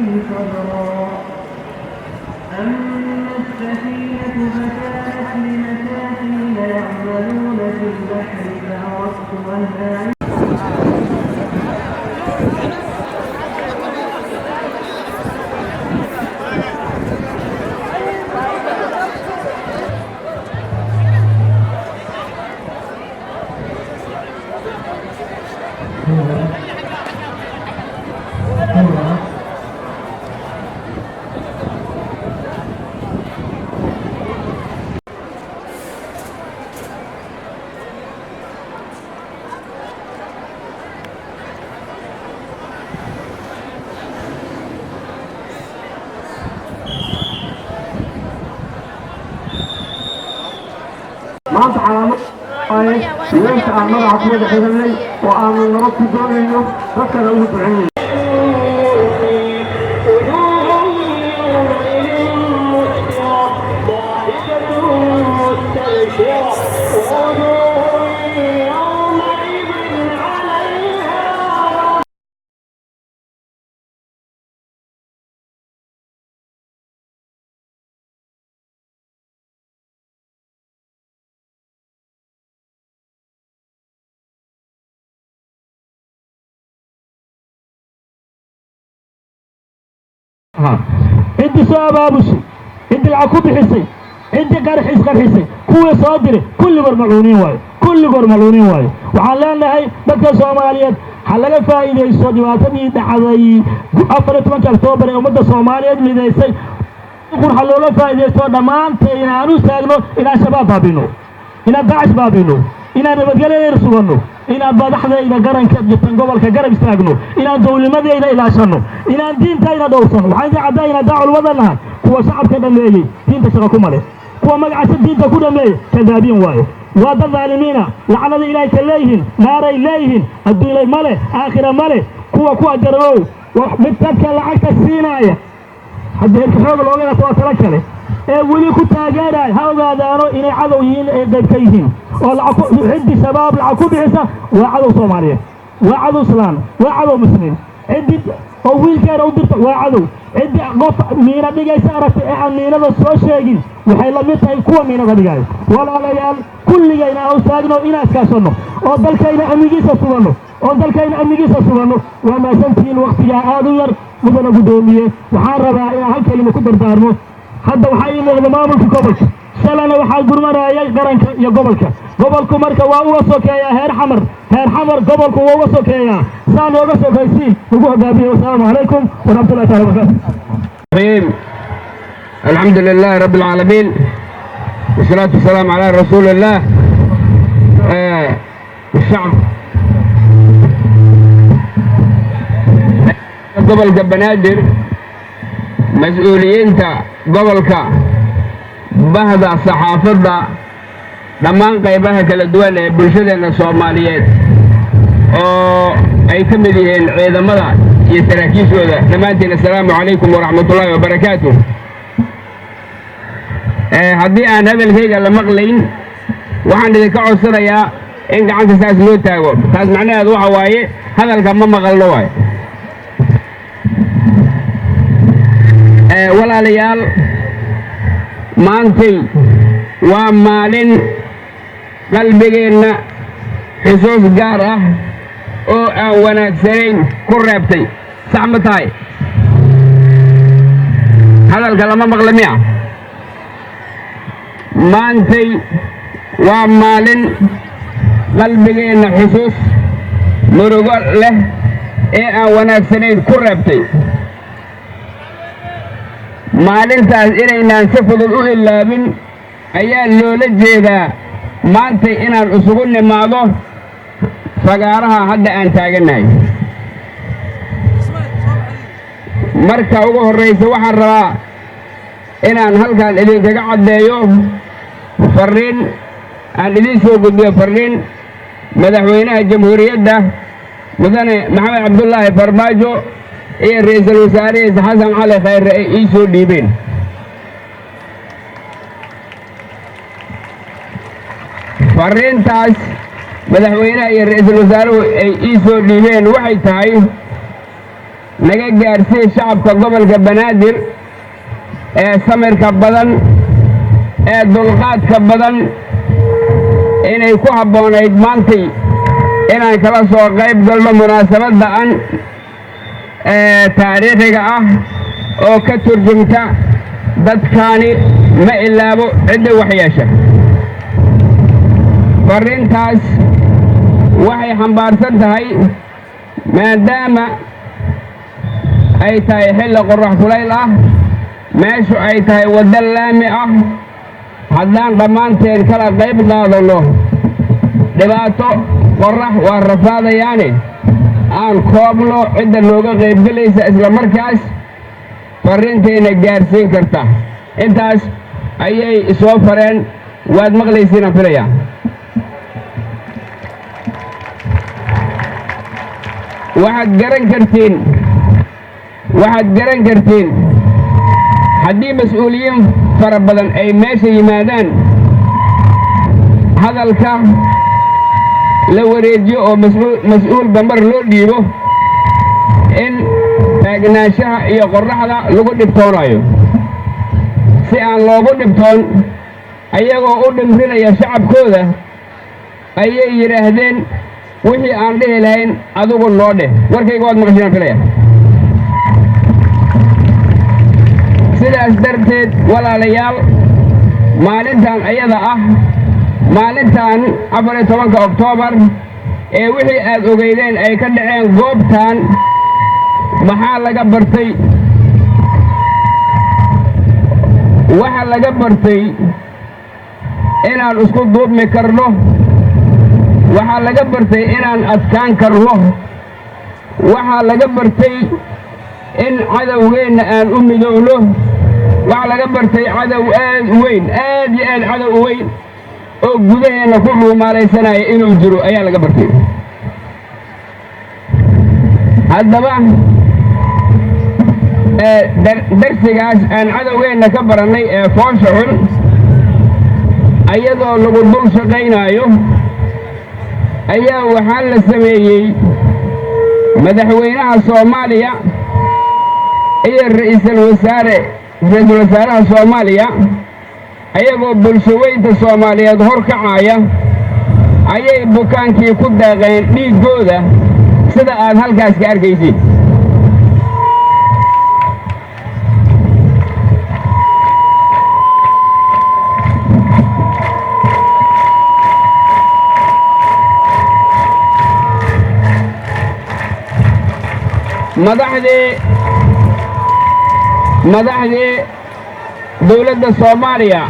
صدرا. أما السفينة فكانت لمساكين يعملون في البحر فأردت أن أعيبها maanta calaamad ay yeesha aan magaca ku wada xiranay oo aanu nabad ku doonayno dadkana ugu duceynayno. انت سواب ابوشي انت العكوب حسي انت قرحي كوي صادري كل برمعونين واي وحالان لهي بكا سوماليات حلقة فائدة يسودي واتمي دحضي أفرت منك أكتوبر يومد سوماليات ميدايسي يقول حلولا فائدة يسود دمان تينا عنو ساقنو إنا شباب بابينو إنا داعش بابينو إنا نبدقلين يرسوغنو إنا بادحنا إنا قرن جتن قبل كقرب استاقنو إنا دولي مدى إنا إلاشنو إنا دين تاينا دوصنو وحاجة عدائنا داعو الوضنها هو شعب كذا ميلي دين تشغكو مالي هو مقعس الدين تكون ميلي كذابين واي وهذا الظالمين لعنة إليك إليهن نار إليهن الدين إليه مالي آخر مالي كوا جرمو ومتك لعكت السيناية حد هيك حوض الوغيرة تواترك له ولي كنت أجاري هذا دارو إلي عضوين دكيهن عندي شباب العكوب عيسى وعضو صومالية وعضو سلام وعضو مسلمين عندي طويل كان ودرت وعضو عندي قف مينا دقاي سارت عن مينا السوشيالين وحي لميتها كوا مينا دقاي ولا ليال كل جينا أو ساقنا إلى أسكاسنا ودلكينا أميجيسا سبانو وما سنتين الوقت يا آدوير مدنا قدومية وحاربها إلى هالكلمة كدر دارمو حتى وحي المامل في كوبلك سلنا وحي قرمنا يا قرنك يا قبلك مركا ووسوك يا هير حمر قبلك ووسوك يا سان ووسوك يسين وقوه قابيه والسلام عليكم ورحمة الله تعالى وبركاته. الحمد لله رب العالمين والصلاة والسلام على رسول الله. الشعب قبل بنادر مسؤوليين قبلك بهذا صحافة dhammaan qaybaha kala duwan ee bulshadeena Soomaaliyeed oo ay ka mid yihiin ciidamada iyo saraakiishooda dhammaantiin assalaamu calaykum waraxmatullaahi wabarakaatuh. haddii aan hadalkayga la maqlayn waxaan idinka codsanayaa in gacanta saas loo taago taas macnaheedu waxa waaye hadalka ma maqalno waaye. walaalayaal maantay waa maalin qalbigeenna xusuus gaar ah oo aan wanaagsanayn ku reebtay sax ma tahay hadalka lama maqla miya maantay waa maalin qalbigeenna xusuus murugo leh ee aan wanaagsanayn ku reebtay maalintaas inaynaan si fudud u ilaabin ayaa loola jeedaa maantay inaan isugu nimaado fagaaraha hadda aan taaganahay. marka ugu horreysa waxaan rabaa inaan halkan idinkaga caddeeyo fariin aan idin soo gudbiyo fariin madaxweynaha jamhuuriyadda mudane maxamed cabdullaahi farmaajo iyo ra'iisul wasaarihiisa xasan cali khayre ay ii soo dhiibeen. fariintaas madaxweynaha iyo ra'iisul wasaaruhu ay ii soo dhiibeen waxay tahay naga gaarsii shacabka gobolka banaadir ee samirka badan ee dulqaadka badan inay ku habboonayd maantay inaan kala soo qayb galno munaasabadda taariikhiga ah oo ka turjumta dadkaani ma ilaabo cidda waxyeesha. farriintaas waxay xambaarsan tahay maadaama ay tahay xilli qorrax kulayl ah meeshu ay tahay waddo laami ah haddaan dhammaanteen kala qayb qaadanno dhibaato qorrax waa rafaadayaane aan koobno cidda nooga qaybgelaysa isla markaas farriintayna gaarsiin karta. intaas ayay isoo fareen waad maqlaysiinaan filayaa. waxaad garan kartiin haddii mas-uuliyiin fara badan ay meesha yimaadaan hadalka la wareejiyo oo mas-uul bambar loo dhiibo in taagnaanshaha iyo qorraxda lagu dhibtoonayo. si aan loogu dhibtoon ayagoo u dhimrinaya shacabkooda ayay yidhaahdeen wixii aan dhihi lahayn adigu noo dheh. warkayga waad maqashinaan filaya. sidaas darteed walaalayaal maalintan ayada ah maalintan 14 Oktoobar ee wixii aad ogeydeen ay ka dhaceen goobtan maxaa laga bartay? waxa laga bartay inaan isku duubmi karno, waxaa laga bartay inaan adkaan karno, waxaa laga bartay in cadowgeenna aan u midowno, waxaa laga bartay cadow aad u weyn aad iyo aad cadow u weyn oo gudaheenna ku dhuumaalaysanaya inuu jiro ayaa laga bartay. haddaba darsigaas aan cadowgeenna ka barannay ee foosha xun ayadoo lagu dul shaqaynaayo ayaa waxaa la sameeyey madaxweynaha Soomaaliya iyo ra'iisul wasaaraha Soomaaliya ayagoo bulshaweynta Soomaaliyeed hor kacaya ayay bukaankii ku daaqeen dhiiggooda sida aad halkaas ka arkaysid. madaxdii dawladda Soomaaliya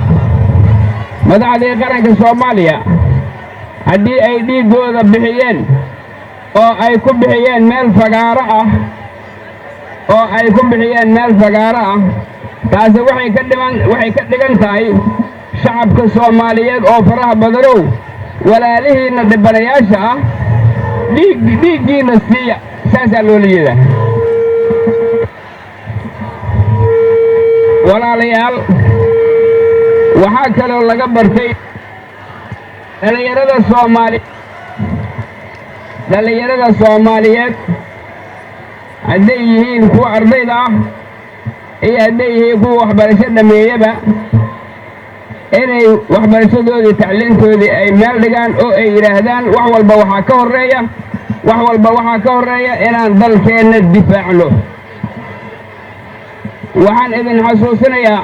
madaxdii qaranka Soomaaliya haddii ay dhiiggooda bixiyeen oo ay ku bixiyeen meel fagaaro ah taasi waxay ka dhigan tahay shacabka Soomaaliyeed oo faraha badanow walaalihiinna dhibanayaasha ah dhiiggiina siiya saasaa loola jeedaa. walaalayaal waxaa kaloo laga bartay dhallinyarada Soomaaliyeed hadday yihiin kuwa ardayda ah iyo hadday yihiin kuwa waxbarasho dhameeyaba inay waxbarashadoodii tacliintoodii ay meel dhigaan oo ay yidhaahdaan wax walba waxaa ka horreeya inaan dalkeenna difaacno. waxaan idin xasuusinayaa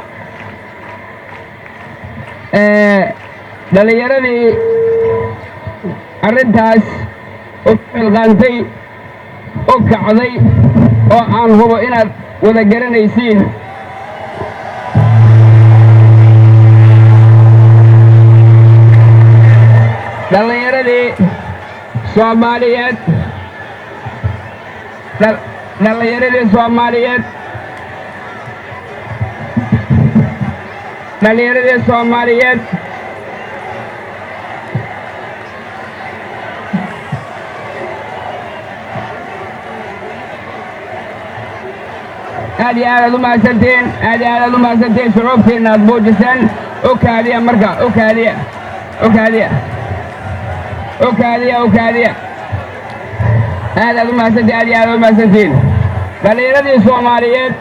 dhallinyaradii arrintaas u xilqaantay u kacday oo aan hubo inaad wada garanaysiin. dhallinyaradii Soomaaliyeed aad iyo aad u mahadsantiin shucuubtiinna aad muujiseen. okaadiya marka okaadiya aad u mahadsantiin dhallinyaradii Soomaaliyeed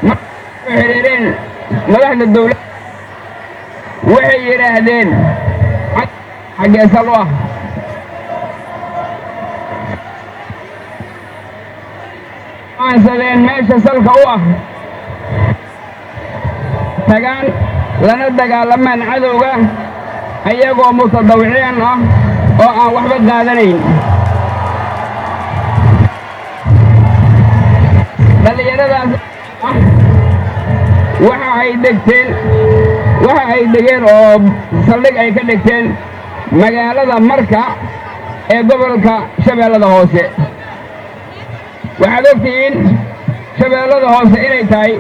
markay xiriireen madaxda dawladda waxay yidhaahdeen xaggee sal u ah aansadeen meesha salka u ah tagaan lana dagaalamaan cadowga ayagoo mutadawiciin ah oo aan waxba qaadanayn. dhallinyaradaas waxa ay degeen oo saldhig ay ka dhigteen magaalada Marka ee gobolka Shabeellada Hoose. waxaad ogtihiin Shabeellada Hoose inay tahay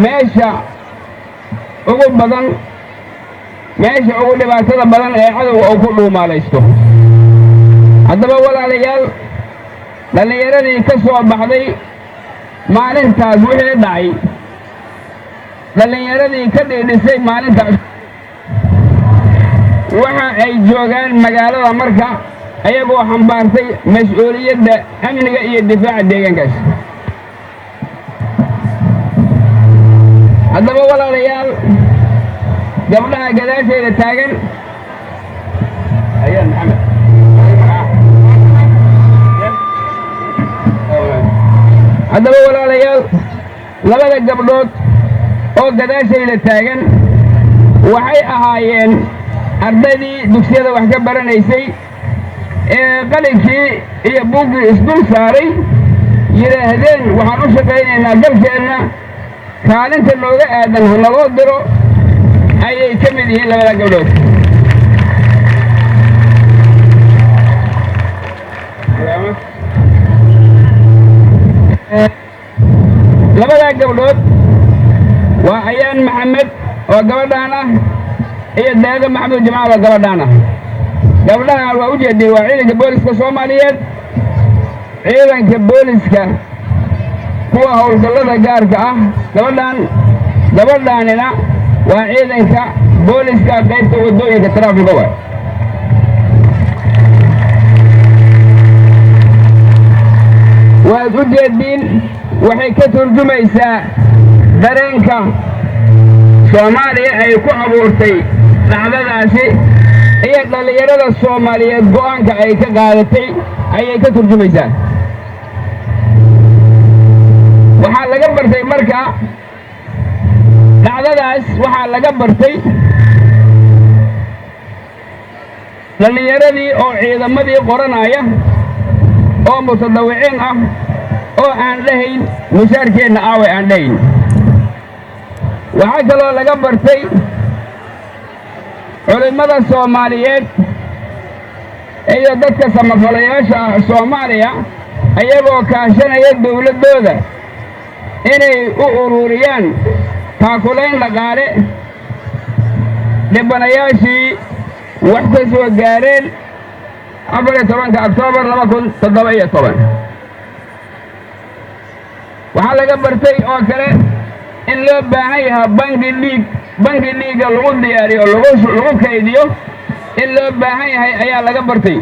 meesha ugu dhibaatada badan ee cadowga uu ku dhuumaalaysto. haddaba walaalayaal, dhallinyaradii ka soo baxday maalintaas wixii dhacay, dhallinyaradii ka dhiidhisay maalintaas waxa ay joogaan magaalada Marka ayagoo xambaartay mas'uuliyadda amniga iyo difaaca deegaankaas. haddaba walaalayaal, gabdhaha gadaasheeda taagan ayaan maxamed haddaba walaalayaal, labada gabdhood oo gadaashayda taagan waxay ahaayeen ardaydii dugsiyada wax ka baranaysay ee qalinkii iyo buuggii isdul saaray, yidhaahdeen waxaan u shaqaynaynaa dalkeenna, kaalinta nooga aadan ha naloo diro, ayay ka mid yihiin labada gabdhood. labadaa gabdhood waa Ayaan Maxamed oo gabadhaan ah iyo Deeqa Maxamuud Jamaal oo gabadhaan ah. gabdhahan waa u jeediyey waa ciidanka booliska Soomaaliyeed, ciidanka booliska kuwa howlgallada gaarka ah. gabadhaanina waa ciidanka booliska qaybta waddooyinka taraafiga waay. waad u jeediin waxay ka turjumaysaa dareenka Soomaaliya ay ku abuurtay dhacdadaasi iyo dhallinyarada Soomaaliyeed go'aanka ay ka qaadatay ayay ka turjumaysaa. waxaa laga bartay marka dhacdadaas, waxaa laga bartay dhallinyaradii oo ciidamadii qoranaya oo mutadawiciin ah oo aan dhahayn mushaarkeenna aaway aan dhahayn. waxaa kaloo laga bartay culimmada Soomaaliyeed iyo dadka samafalayaasha Soomaaliya ayagoo kaashanaya dawladdooda inay u ururiyaan taakulayn dhaqaale dhibanayaashii wax ka soo gaareen 14 Oktoobar 2017. waxaa laga bartay oo kale in loo baahan yahay bangi dhiigga lagu diyaariyo lagu kaydiyo in loo baahan yahay ayaa laga bartay.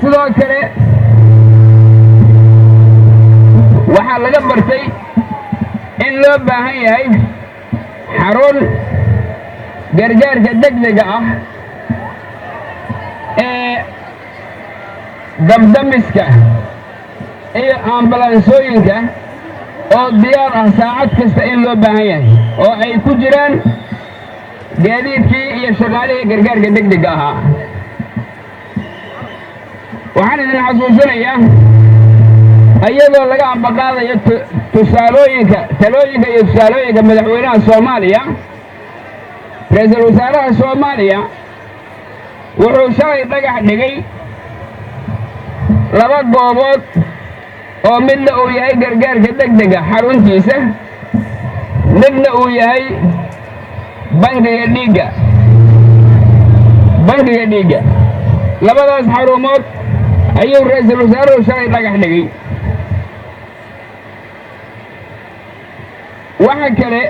sidoo kale waxaa laga bartay in loo baahan yahay xarun gargaarka degdega ah ee dabdamiska iyo ambalansooyinka oo diyaar ah saacad kasta in loo baahan yahay oo ay ku jiraan gaadiidkii iyo shaqaalihii gargaarka degdega ahaa. waxaan idin xasuusinayaa iyadoo laga ambaqaadayo talooyinka iyo tusaalooyinka madaxweynaha Soomaaliya, ra'iisul wasaaraha Soomaaliya wuxuu shalay dhagax dhigay 2 goobood oo midna uu yahay gargaarka degdega xaruntiisa, midna uu yahay bangiga dhiigga. labadaas xarumood ayuu ra'iisul wasaaruhu shalay dhagax dhigay. waxa kale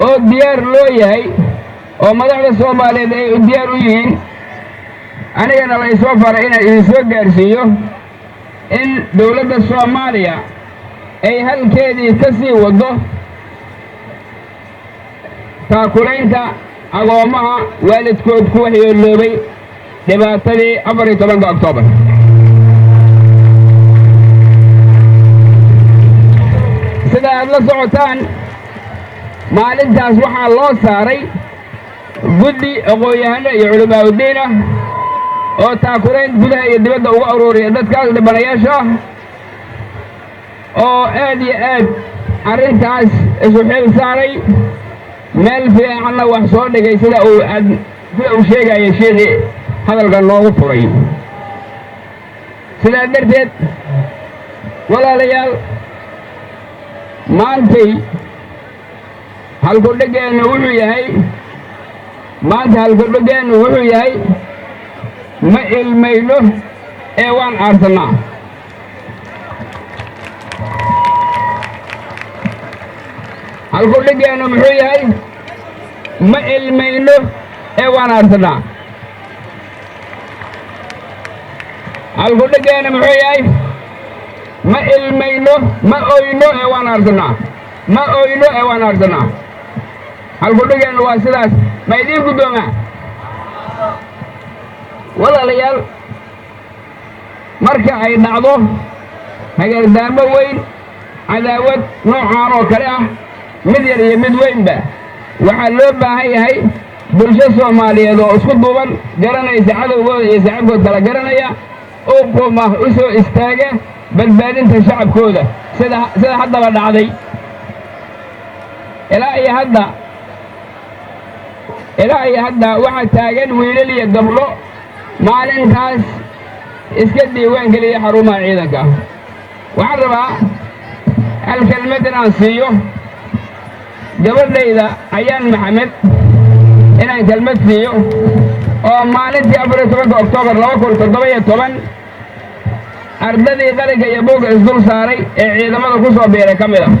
oo diyaar loo yahay oo madaxda Soomaaliyeed ay u diyaar u yihiin anigana la isoo faray inaan idin soo gaarsiiyo in dowladda Soomaaliya ay halkeedii ka sii wado taakulaynta agoomaha waalidkood ku waxyeeloobay dhibaatadii 14 Oktoobar. sida aad la socotaan maalintaas waxaa loo saaray guddi aqoon-yahano iyo culamaa udiin ah oo taakulayn gudaha iyo dibadda uga ururiya dadkaas dhibanayaasha ah oo aad iyo aad arrintaas isu xil saaray meel fiicanna wax soo dhigay sida uu sheegaya sheekhi hadalka noogu furay. sidaa darteed walaalayaal maantay halkudhigeennu wuxuu yahay ma ilmayno ee waan aarsannaa. halkudhigeennu muxuu yahay ma ilmayno ee waan aarsannaa. halkudhigeennu muxuu yahay ma ilmayno ma oyno ee waan aarsannaa. ma oyno ee waan aarsannaa. halkudhigeennu waa sidaas. ma idiin guddoomaa walaalayaal marka ay dhacdo hagardaamo weyn cadaawad noocaan oo kale ah mid yar iyo mid weynba waxaa loo baahan yahay bulsho Soomaaliyeed oo isku duuban garanaysa cadowgooda iyo saaxiibkooda kala garanaya oo qoma u soo istaaga badbaadinta shacabkooda sida haddaba dhacday. ilaa iyo hadda waxaa taagan wiilal iyo gabdho maalintaas iska diiwaan geliya xarumaha ciidanka. waxaan rabaa hal kelmad inaan siiyo gabadhayda Ayaan Maxamed inaan kelmad siiyo oo maalintii 14 Oktoobar 2017 ardadii qaranka iyo buugga isdul saaray ee ciidamada ku soo biiray ka mid ah.